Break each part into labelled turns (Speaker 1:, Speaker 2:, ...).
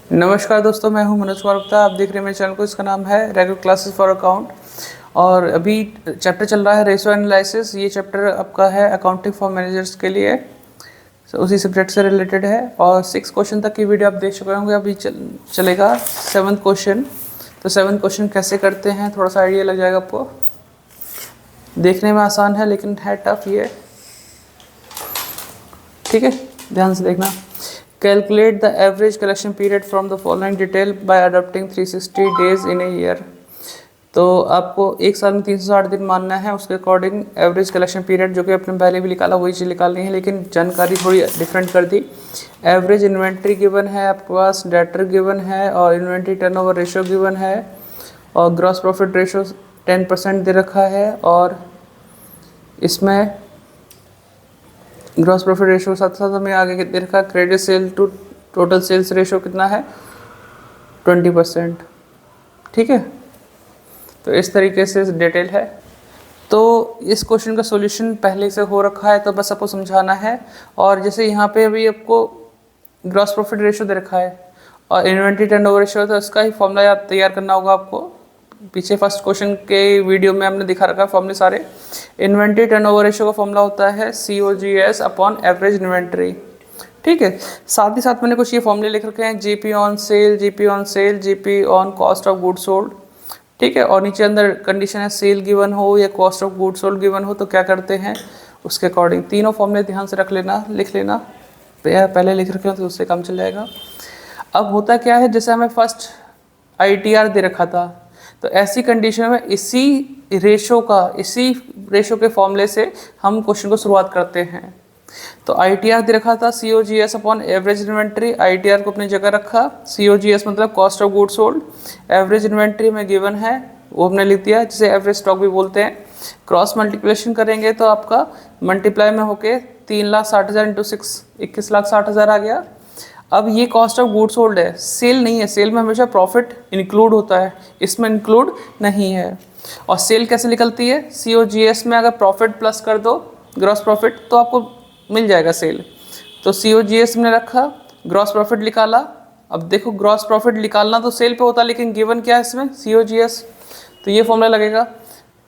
Speaker 1: नमस्कार दोस्तों, मैं हूं मनोज कुमार गुप्ता। आप देख रहे हैं मेरे चैनल को। इसका नाम है रेगुलर क्लासेस फॉर अकाउंट और अभी चैप्टर चल रहा है रेशो एनालिसिस। ये चैप्टर आपका है अकाउंटिंग फॉर मैनेजर्स के लिए, उसी सब्जेक्ट से रिलेटेड है। और 6 क्वेश्चन तक की वीडियो आप देख चुके होंगे। अभी चलेगा 7th क्वेश्चन। तो 7th क्वेश्चन कैसे करते हैं थोड़ा सा आइडिया लग जाएगा आपको। देखने में आसान है लेकिन है टफ ये, ठीक है, ध्यान से देखना। Calculate the average collection period from the following detail bye adopting 360 days in a year. तो आपको एक साल में 360 दिन मानना है, उसके अकॉर्डिंग एवरेज कलेक्शन पीरियड जो कि अपने पहले भी निकाला वही चीज़ निकालनी है, लेकिन जानकारी थोड़ी डिफरेंट कर दी। एवरेज इन्वेंट्री गिवन है आपके पास, डेटर गिवन है और इन्वेंट्री टर्नओवर रेशो गिवन है और ग्रॉस प्रॉफिट रेशो 10% दे रखा है। और इसमें ग्रॉस प्रॉफिट रेशो साथ साथ हमें आगे दे रखा है credit sale to total sales ratio कितना है 20%, ठीक है। तो इस तरीके से डिटेल है। तो इस क्वेश्चन का सॉल्यूशन पहले से हो रखा है, तो बस आपको समझाना है। और जैसे यहाँ पे अभी आपको ग्रॉस प्रॉफिट रेशो दे रखा है और इन्वेंट्री टर्नओवर रेशो, तो इसका ही फॉर्मूला आप तैयार करना होगा आपको। पीछे फर्स्ट क्वेश्चन के वीडियो में हमने दिखा रखा है फॉर्मूले सारे। इन्वेंट्री टर्नओवर रेशो का फॉर्मूला होता है COGS अपॉन एवरेज इन्वेंट्री, ठीक है। साथ ही साथ मैंने कुछ ये फॉर्मूले लिख रखे हैं, GP on sale, GP on sale, GP on cost of good sold, ठीक है। और नीचे अंदर कंडीशन है सेल गिवन हो या cost of good sold given हो तो क्या करते हैं उसके अकॉर्डिंग। तीनों फॉर्मूले ध्यान से रख लेना, लिख लेना। पहले लिख रखे हो तो उससे काम चल जाएगा। अब होता क्या है, जैसे हमें फर्स्ट ITR दे रखा था, तो ऐसी कंडीशन में इसी रेशो के फॉर्मूले से हम क्वेश्चन को शुरुआत करते हैं। तो ITR दे रखा था COGS upon average inventory. ITR को अपनी जगह रखा, COGS मतलब cost of good sold, average inventory में गिवन है वो हमने लिख दिया, जिसे एवरेज स्टॉक भी बोलते हैं। क्रॉस मल्टीप्लिकेशन करेंगे तो आपका मल्टीप्लाई में होके 3,60,000 इंटू 6 21,60,000 आ गया। अब ये कॉस्ट ऑफ गुड सोल्ड है, सेल नहीं है। सेल में हमेशा प्रॉफिट इंक्लूड होता है, इसमें इंक्लूड नहीं है। और सेल कैसे निकलती है, COGS में अगर प्रॉफिट प्लस कर दो ग्रॉस प्रॉफिट तो आपको मिल जाएगा सेल। तो COGS में रखा, ग्रॉस प्रॉफिट निकाला। अब देखो ग्रॉस प्रॉफिट निकालना तो सेल पे होता है, लेकिन गिवन क्या है इसमें COGS, तो ये फॉर्मूला लगेगा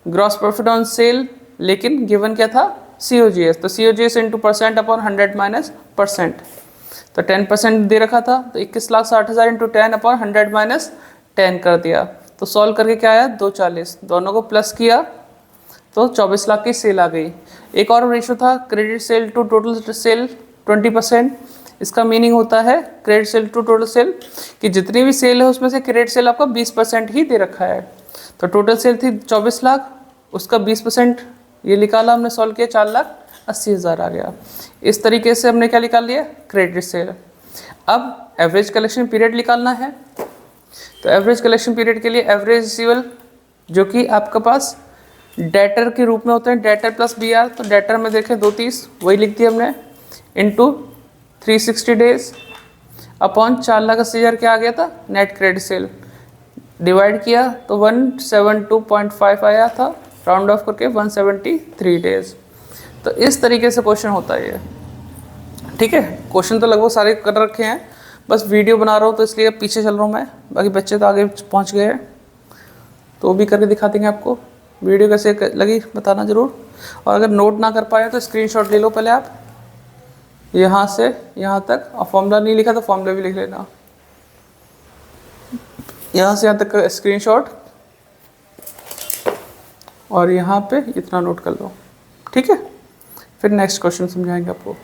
Speaker 1: ग्रॉस प्रॉफिट ऑन सेल, लेकिन गिवन क्या था COGS, तो COGS into percent upon 100 minus percent. तो 10% दे रखा था, तो 21,60,000 इंटू 10 अपॉन 100 माइनस 10 कर दिया। तो सॉल्व करके क्या आया 240, दोनों को प्लस किया तो 24 लाख की सेल आ गई। एक और रेशो था credit sale to total sale 20%। इसका मीनिंग होता है credit sale to total sale कि जितनी भी सेल है उसमें से क्रेडिट सेल आपका 20% ही दे रखा है। तो टोटल सेल थी 24 लाख, उसका 20% ये निकाला हमने, सॉल्व किया 4,80,000 आ गया। इस तरीके से हमने क्या निकाल लिया क्रेडिट सेल। अब एवरेज कलेक्शन पीरियड निकालना है, तो एवरेज कलेक्शन पीरियड के लिए एवरेज रिसीवेबल जो कि आपके पास डेटर के रूप में होते हैं, डेटर प्लस BR, तो डेटर में देखें 230 वही लिख दिया हमने, इंटू 360 डेज अपॉन 4,80,000 क्या आ गया था नेट क्रेडिट सेल, डिवाइड किया तो 172.5 आया था, राउंड ऑफ करके 173 डेज। तो इस तरीके से क्वेश्चन होता है ये, ठीक है। क्वेश्चन तो लगभग सारे कर रखे हैं, बस वीडियो बना रहा हूँ तो इसलिए पीछे चल रहा हूँ मैं, बाकी बच्चे तो आगे पहुँच गए हैं, तो वो भी करके दिखा देंगे आपको। वीडियो कैसे लगी बताना ज़रूर। और अगर नोट ना कर पाए तो स्क्रीनशॉट ले लो पहले आप, यहाँ से यहाँ तक। और फॉर्मूला नहीं लिखा तो फॉर्मूला भी लिख लेना, यहाँ से यहाँ तक का स्क्रीनशॉट और यहाँ पे इतना नोट कर लो, ठीक है। फिर नेक्स्ट क्वेश्चन समझाएंगे आपको।